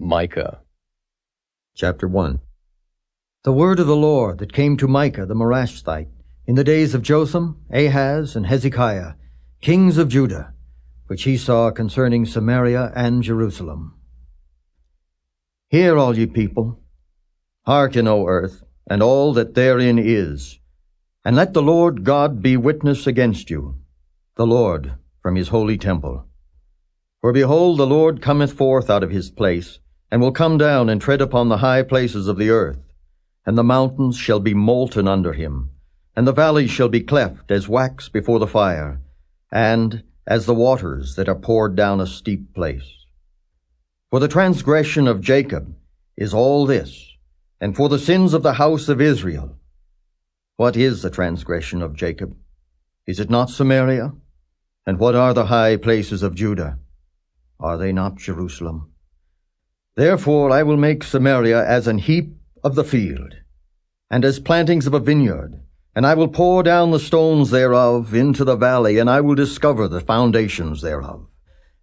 Micah. Chapter 1. The word of the Lord that came to Micah the Morashthite in the days of Jotham, Ahaz, and Hezekiah, kings of Judah, which he saw concerning Samaria and Jerusalem. Hear, all ye people, hearken, O earth, and all that therein is, and let the Lord God be witness against you, the Lord from his holy temple. For behold, the Lord cometh forth out of his place, and will come down and tread upon the high places of the earth, and the mountains shall be molten under him, and the valleys shall be cleft as wax before the fire, and as the waters that are poured down a steep place. For the transgression of Jacob is all this, and for the sins of the house of Israel. What is the transgression of Jacob? Is it not Samaria? And what are the high places of Judah? Are they not Jerusalem? Therefore I will make Samaria as an heap of the field, and as plantings of a vineyard, and I will pour down the stones thereof into the valley, and I will discover the foundations thereof.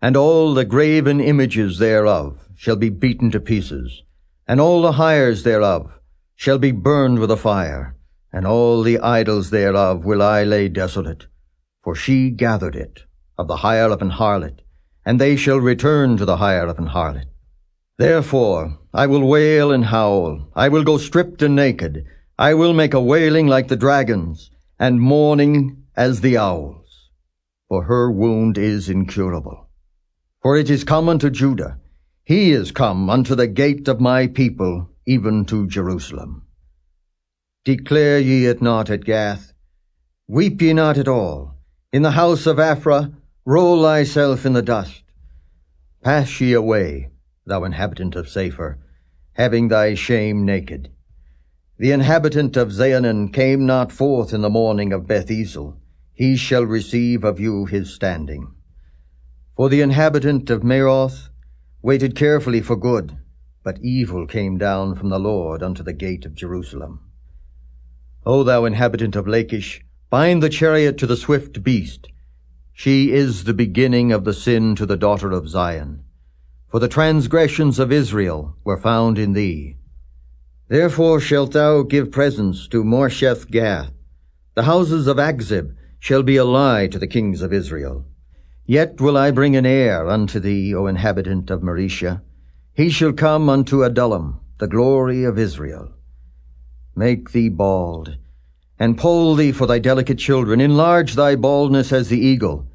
And all the graven images thereof shall be beaten to pieces, and all the hires thereof shall be burned with a fire, and all the idols thereof will I lay desolate. For she gathered it of the hire of an harlot, and they shall return to the hire of an harlot. Therefore I will wail and howl, I will go stripped and naked, I will make a wailing like the dragons, and mourning as the owls. For her wound is incurable. For it is come unto Judah, he is come unto the gate of my people, even to Jerusalem. Declare ye it not at Gath, weep ye not at all. In the house of Aphrah, roll thyself in the dust. Pass ye away, thou inhabitant of Saphir, having thy shame naked. The inhabitant of Zaanan came not forth in the morning of Beth-ezel. He shall receive of you his standing. For the inhabitant of Maroth waited carefully for good, but evil came down from the Lord unto the gate of Jerusalem. O thou inhabitant of Lachish, bind the chariot to the swift beast. She is the beginning of the sin to the daughter of Zion. For the transgressions of Israel were found in thee. Therefore shalt thou give presents to Morsheth Gath. The houses of Akzib shall be a lie to the kings of Israel. Yet will I bring an heir unto thee, O inhabitant of Mareshah. He shall come unto Adullam, the glory of Israel. Make thee bald, and poll thee for thy delicate children. Enlarge thy baldness as the eagle,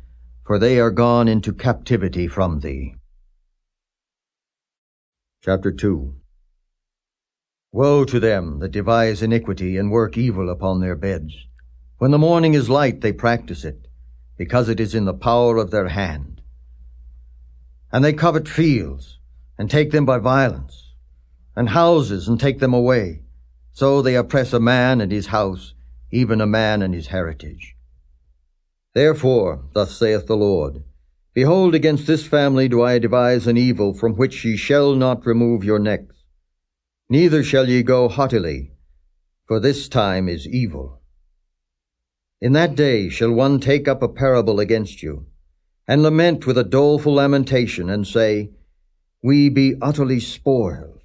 for they are gone into captivity from thee. Chapter 2. Woe to them that devise iniquity and work evil upon their beds. When the morning is light they practice it, because it is in the power of their hand. And they covet fields, and take them by violence, and houses, and take them away. So they oppress a man and his house, even a man and his heritage. Therefore, thus saith the Lord, behold, against this family do I devise an evil from which ye shall not remove your necks, neither shall ye go haughtily, for this time is evil. In that day shall one take up a parable against you, and lament with a doleful lamentation, and say, we be utterly spoiled.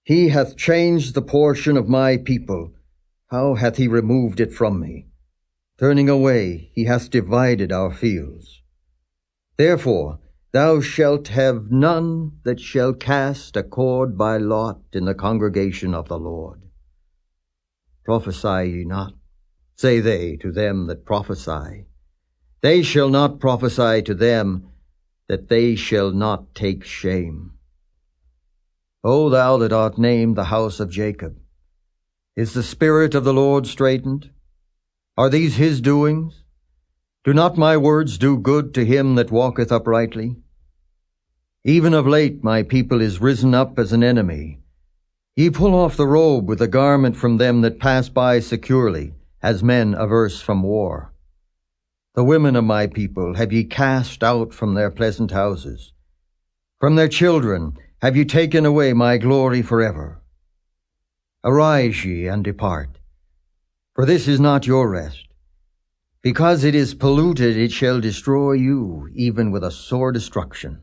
He hath changed the portion of my people. How hath he removed it from me? Turning away, he hath divided our fields. Therefore thou shalt have none that shall cast a cord by lot in the congregation of the Lord. Prophesy ye not, say they to them that prophesy. They shall not prophesy to them, that they shall not take shame. O thou that art named the house of Jacob, is the Spirit of the Lord straitened? Are these his doings? Do not my words do good to him that walketh uprightly? Even of late my people is risen up as an enemy. Ye pull off the robe with the garment from them that pass by securely, as men averse from war. The women of my people have ye cast out from their pleasant houses. From their children have ye taken away my glory forever. Arise ye and depart, for this is not your rest. Because it is polluted, it shall destroy you, even with a sore destruction.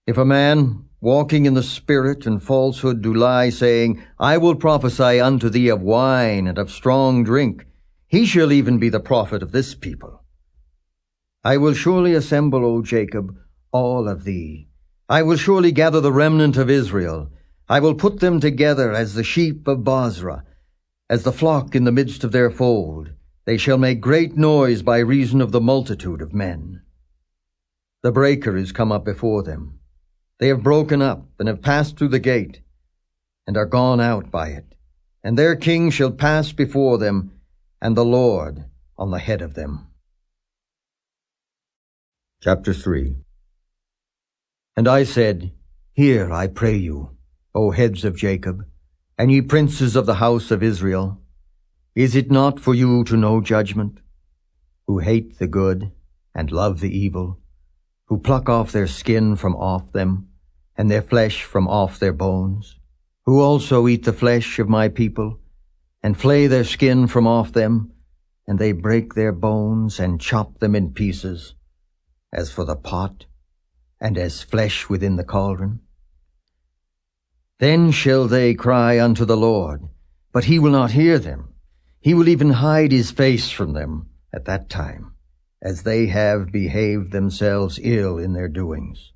If a man, walking in the Spirit and falsehood, do lie, saying, I will prophesy unto thee of wine and of strong drink, he shall even be the prophet of this people. I will surely assemble, O Jacob, all of thee. I will surely gather the remnant of Israel. I will put them together as the sheep of Bozrah, as the flock in the midst of their fold. They shall make great noise by reason of the multitude of men. The breaker is come up before them. They have broken up, and have passed through the gate, and are gone out by it. And their king shall pass before them, and the Lord on the head of them. Chapter 3. And I said, Hear, I pray you, O heads of Jacob, and ye princes of the house of Israel. Is it not for you to know judgment, who hate the good and love the evil, who pluck off their skin from off them, and their flesh from off their bones, who also eat the flesh of my people, and flay their skin from off them, and they break their bones, and chop them in pieces, as for the pot, and as flesh within the cauldron? Then shall they cry unto the Lord, but he will not hear them. He will even hide his face from them at that time, as they have behaved themselves ill in their doings.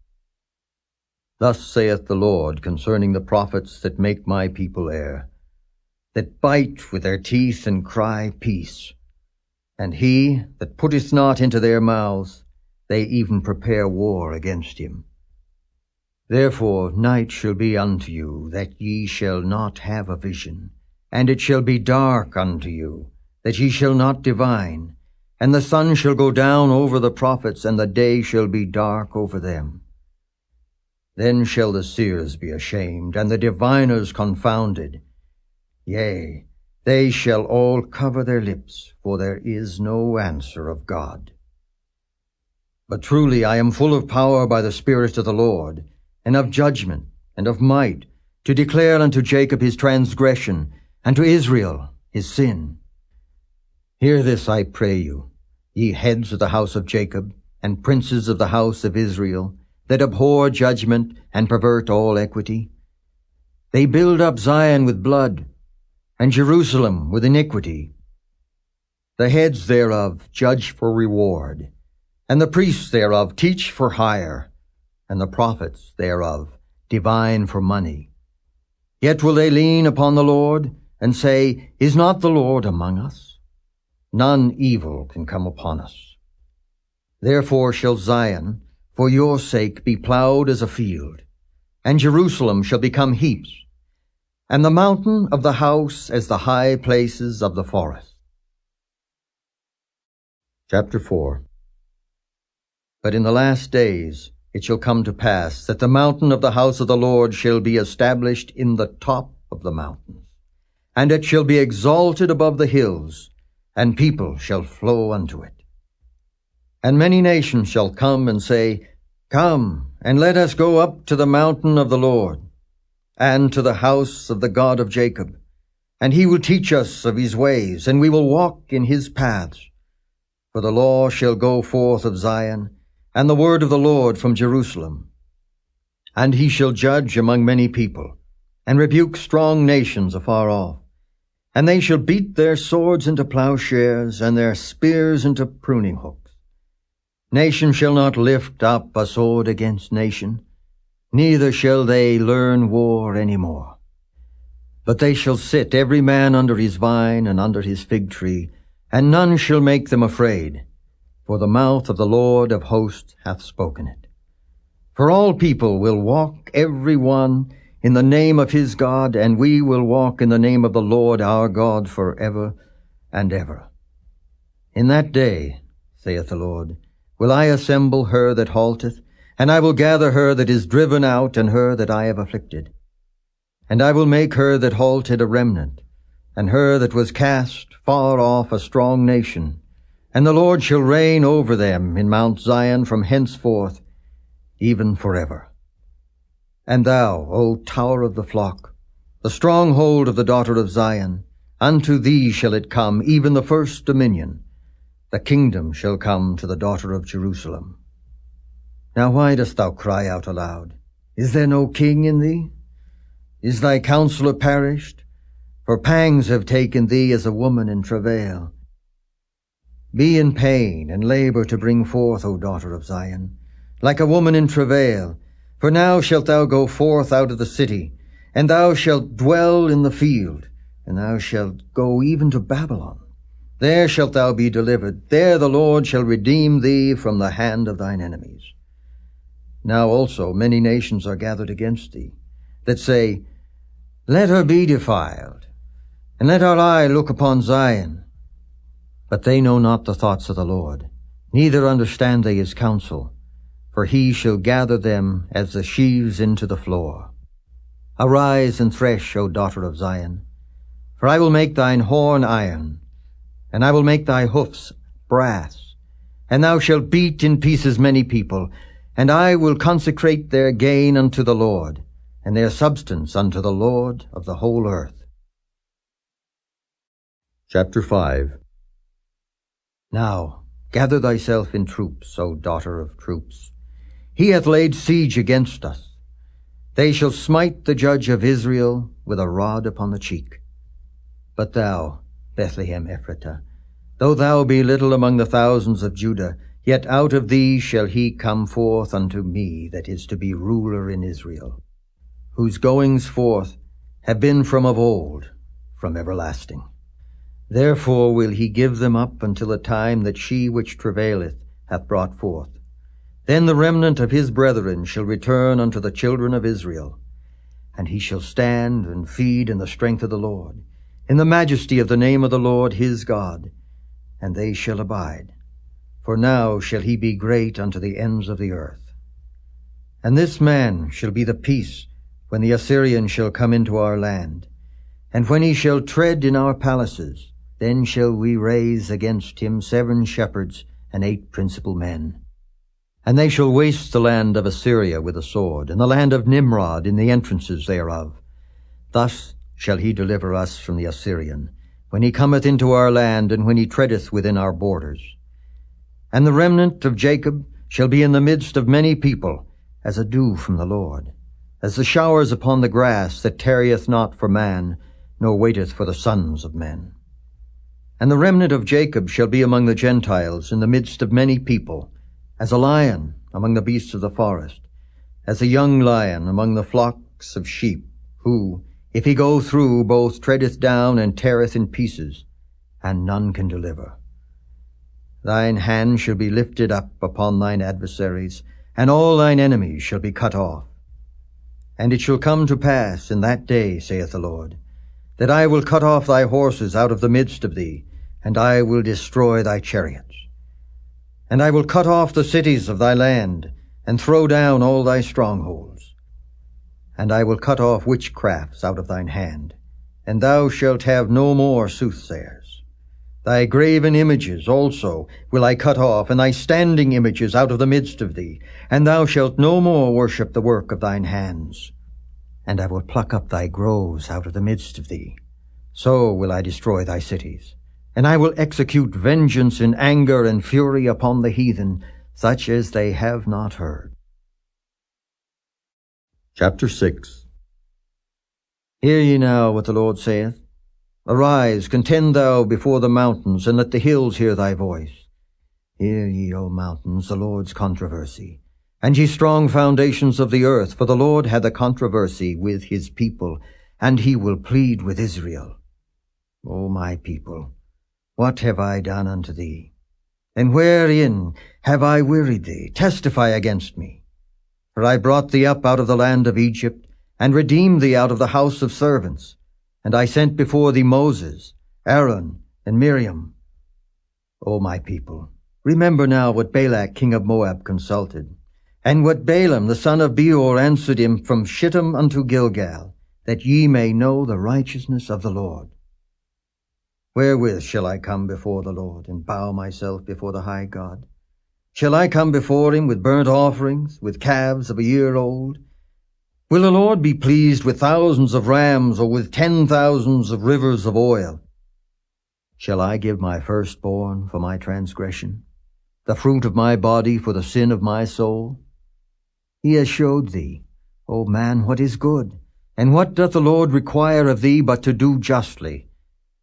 Thus saith the Lord concerning the prophets that make my people err, that bite with their teeth and cry, Peace. And he that putteth not into their mouths, they even prepare war against him. Therefore night shall be unto you, that ye shall not have a vision, and it shall be dark unto you, that ye shall not divine, and the sun shall go down over the prophets, and the day shall be dark over them. Then shall the seers be ashamed, and the diviners confounded. Yea, they shall all cover their lips, for there is no answer of God. But truly I am full of power by the Spirit of the Lord, and of judgment, and of might, to declare unto Jacob his transgression, and to Israel his sin. Hear this, I pray you, ye heads of the house of Jacob, and princes of the house of Israel, that abhor judgment, and pervert all equity. They build up Zion with blood, and Jerusalem with iniquity. The heads thereof judge for reward, and the priests thereof teach for hire, and the prophets thereof divine for money. Yet will they lean upon the Lord, and say, Is not the Lord among us? None evil can come upon us. Therefore shall Zion, for your sake, be plowed as a field, and Jerusalem shall become heaps, and the mountain of the house as the high places of the forest. Chapter 4. But in the last days it shall come to pass that the mountain of the house of the Lord shall be established in the top of the mountains, and it shall be exalted above the hills, and people shall flow unto it. And many nations shall come and say, Come, and let us go up to the mountain of the Lord, and to the house of the God of Jacob. And he will teach us of his ways, and we will walk in his paths. For the law shall go forth of Zion, and the word of the Lord from Jerusalem. And he shall judge among many people, and rebuke strong nations afar off. And they shall beat their swords into plowshares, and their spears into pruning hooks. Nation shall not lift up a sword against nation, neither shall they learn war any more. But they shall sit every man under his vine and under his fig tree, and none shall make them afraid, for the mouth of the Lord of hosts hath spoken it. For all people will walk every one in the name of his God, and we will walk in the name of the Lord our God forever and ever. In that day, saith the Lord, will I assemble her that halteth, and I will gather her that is driven out, and her that I have afflicted. And I will make her that halted a remnant, and her that was cast far off a strong nation. And the Lord shall reign over them in Mount Zion from henceforth, even forever. And thou, O tower of the flock, the stronghold of the daughter of Zion, unto thee shall it come, even the first dominion. The kingdom shall come to the daughter of Jerusalem. Now why dost thou cry out aloud? Is there no king in thee? Is thy counselor perished? For pangs have taken thee as a woman in travail. Be in pain and labor to bring forth, O daughter of Zion, like a woman in travail. For now shalt thou go forth out of the city, and thou shalt dwell in the field, and thou shalt go even to Babylon. There shalt thou be delivered. There the Lord shall redeem thee from the hand of thine enemies. Now also many nations are gathered against thee, that say, Let her be defiled, and let our eye look upon Zion. But they know not the thoughts of the Lord, neither understand they his counsel, for he shall gather them as the sheaves into the floor. Arise and thresh, O daughter of Zion, for I will make thine horn iron, and I will make thy hoofs brass, and thou shalt beat in pieces many people, and I will consecrate their gain unto the Lord, and their substance unto the Lord of the whole earth. Chapter 5. Now gather thyself in troops, O daughter of troops. He hath laid siege against us. They shall smite the judge of Israel with a rod upon the cheek. But thou, Bethlehem Ephratah, though thou be little among the thousands of Judah, yet out of thee shall he come forth unto me that is to be ruler in Israel, whose goings forth have been from of old, from everlasting. Therefore will he give them up until the time that she which travaileth hath brought forth. Then the remnant of his brethren shall return unto the children of Israel, and he shall stand and feed in the strength of the Lord, in the majesty of the name of the Lord his God, and they shall abide. For now shall he be great unto the ends of the earth. And this man shall be the peace when the Assyrian shall come into our land. And when he shall tread in our palaces, then shall we raise against him 7 shepherds and 8 principal men. And they shall waste the land of Assyria with a sword, and the land of Nimrod in the entrances thereof. Thus shall he deliver us from the Assyrian, when he cometh into our land, and when he treadeth within our borders. And the remnant of Jacob shall be in the midst of many people, as a dew from the Lord, as the showers upon the grass that tarrieth not for man, nor waiteth for the sons of men. And the remnant of Jacob shall be among the Gentiles in the midst of many people, as a lion among the beasts of the forest, as a young lion among the flocks of sheep, who, if he go through, both treadeth down and teareth in pieces, and none can deliver. Thine hand shall be lifted up upon thine adversaries, and all thine enemies shall be cut off. And it shall come to pass in that day, saith the Lord, that I will cut off thy horses out of the midst of thee, and I will destroy thy chariots. And I will cut off the cities of thy land, and throw down all thy strongholds. And I will cut off witchcrafts out of thine hand, and thou shalt have no more soothsayers. Thy graven images also will I cut off, and thy standing images out of the midst of thee, and thou shalt no more worship the work of thine hands. And I will pluck up thy groves out of the midst of thee. So will I destroy thy cities, and I will execute vengeance in anger and fury upon the heathen, such as they have not heard. Chapter 6. Hear ye now what the Lord saith. Arise, contend thou before the mountains, and let the hills hear thy voice. Hear ye, O mountains, the Lord's controversy, and ye strong foundations of the earth, for the Lord hath a controversy with his people, and he will plead with Israel. O my people, what have I done unto thee? And wherein have I wearied thee? Testify against me. For I brought thee up out of the land of Egypt, and redeemed thee out of the house of servants. And I sent before thee Moses, Aaron, and Miriam. O my people, remember now what Balak king of Moab consulted, and what Balaam the son of Beor answered him from Shittim unto Gilgal, that ye may know the righteousness of the Lord. Wherewith shall I come before the Lord, and bow myself before the high God? Shall I come before him with burnt offerings, with calves of a year old? Will the Lord be pleased with thousands of rams, or with 10,000s of rivers of oil? Shall I give my firstborn for my transgression, the fruit of my body for the sin of my soul? He has showed thee, O man, what is good, and what doth the Lord require of thee but to do justly,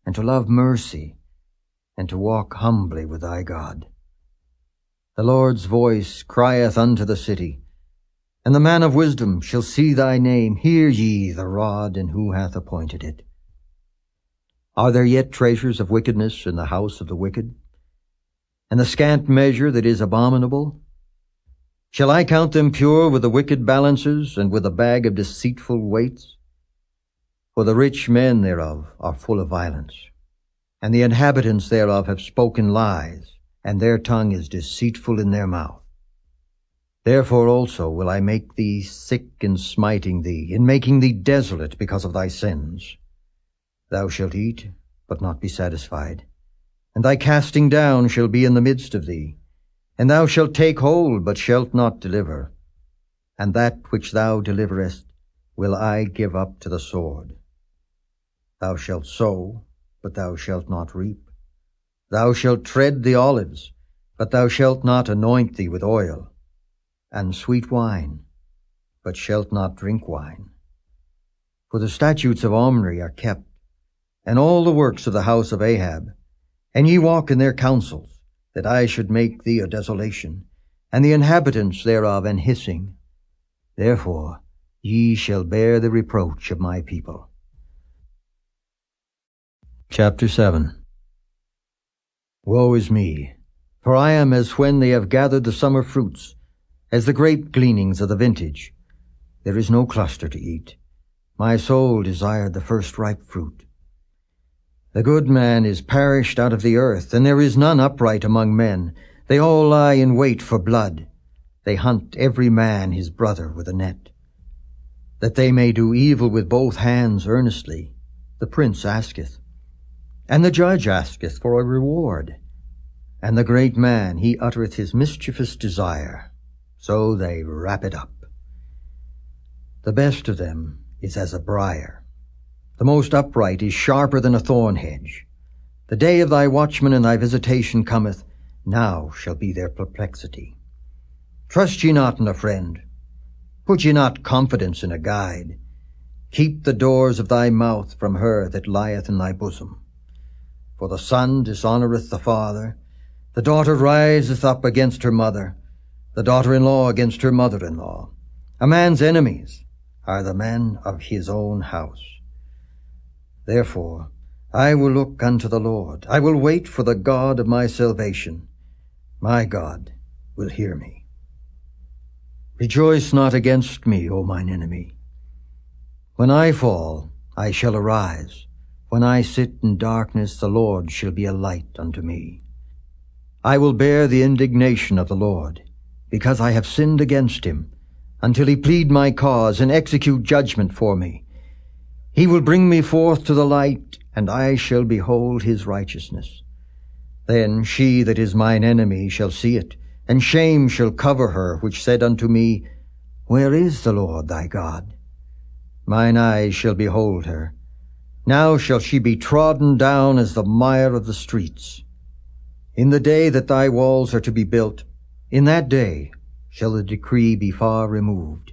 and to love mercy, and to walk humbly with thy God. The Lord's voice crieth unto the city, and the man of wisdom shall see thy name. Hear ye the rod, and who hath appointed it? Are there yet treasures of wickedness in the house of the wicked, and the scant measure that is abominable? Shall I count them pure with the wicked balances, and with a bag of deceitful weights? For the rich men thereof are full of violence, and the inhabitants thereof have spoken lies, and their tongue is deceitful in their mouth. Therefore also will I make thee sick in smiting thee, in making thee desolate because of thy sins. Thou shalt eat, but not be satisfied, and thy casting down shall be in the midst of thee. And thou shalt take hold, but shalt not deliver. And that which thou deliverest will I give up to the sword. Thou shalt sow, but thou shalt not reap. Thou shalt tread the olives, but thou shalt not anoint thee with oil, and sweet wine, but shalt not drink wine. For the statutes of Omri are kept, and all the works of the house of Ahab, and ye walk in their counsels, that I should make thee a desolation, and the inhabitants thereof an hissing. Therefore ye shall bear the reproach of my people. Chapter 7. Woe is me, for I am as when they have gathered the summer fruits, as the grape gleanings of the vintage. There is no cluster to eat. My soul desired the first ripe fruit. The good man is perished out of the earth, and there is none upright among men. They all lie in wait for blood. They hunt every man his brother with a net. That they may do evil with both hands earnestly, the prince asketh, and the judge asketh for a reward. And the great man, he uttereth his mischievous desire, so they wrap it up. The best of them is as a briar. The most upright is sharper than a thorn hedge. The day of thy watchman and thy visitation cometh, now shall be their perplexity. Trust ye not in a friend. Put ye not confidence in a guide. Keep the doors of thy mouth from her that lieth in thy bosom. For the son dishonoureth the father, the daughter riseth up against her mother, the daughter-in-law against her mother-in-law. A man's enemies are the men of his own house. Therefore I will look unto the Lord. I will wait for the God of my salvation. My God will hear me. Rejoice not against me, O mine enemy. When I fall, I shall arise. When I sit in darkness, the Lord shall be a light unto me. I will bear the indignation of the Lord, because I have sinned against him, until he plead my cause and execute judgment for me. He will bring me forth to the light, and I shall behold his righteousness. Then she that is mine enemy shall see it, and shame shall cover her, which said unto me, Where is the Lord thy God? Mine eyes shall behold her. Now shall she be trodden down as the mire of the streets. In the day that thy walls are to be built, in that day shall the decree be far removed.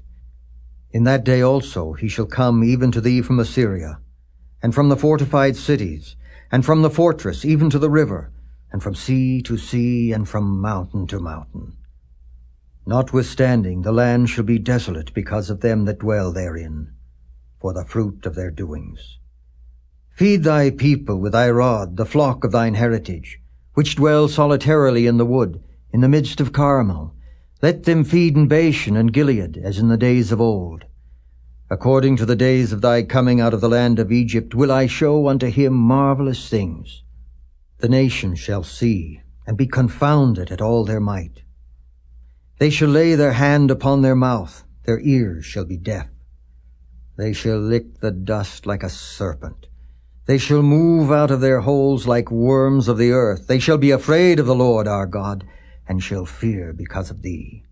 In that day also he shall come even to thee from Assyria, and from the fortified cities, and from the fortress even to the river, and from sea to sea, and from mountain to mountain. Notwithstanding, the land shall be desolate because of them that dwell therein, for the fruit of their doings. Feed thy people with thy rod, the flock of thine heritage, which dwell solitarily in the wood, in the midst of Carmel. Let them feed in Bashan and Gilead, as in the days of old. According to the days of thy coming out of the land of Egypt will I show unto him marvelous things. The nations shall see, and be confounded at all their might. They shall lay their hand upon their mouth, their ears shall be deaf. They shall lick the dust like a serpent. They shall move out of their holes like worms of the earth. They shall be afraid of the Lord our God, and shall fear because of thee.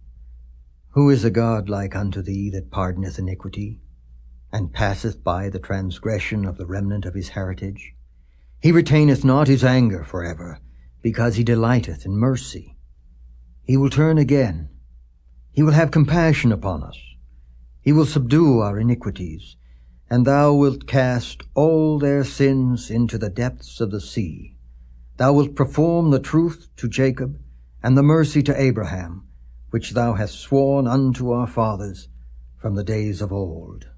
Who is a God like unto thee, that pardoneth iniquity, and passeth by the transgression of the remnant of his heritage? He retaineth not his anger forever, because he delighteth in mercy. He will turn again. He will have compassion upon us. He will subdue our iniquities, and thou wilt cast all their sins into the depths of the sea. Thou wilt perform the truth to Jacob, and the mercy to Abraham, which thou hast sworn unto our fathers from the days of old.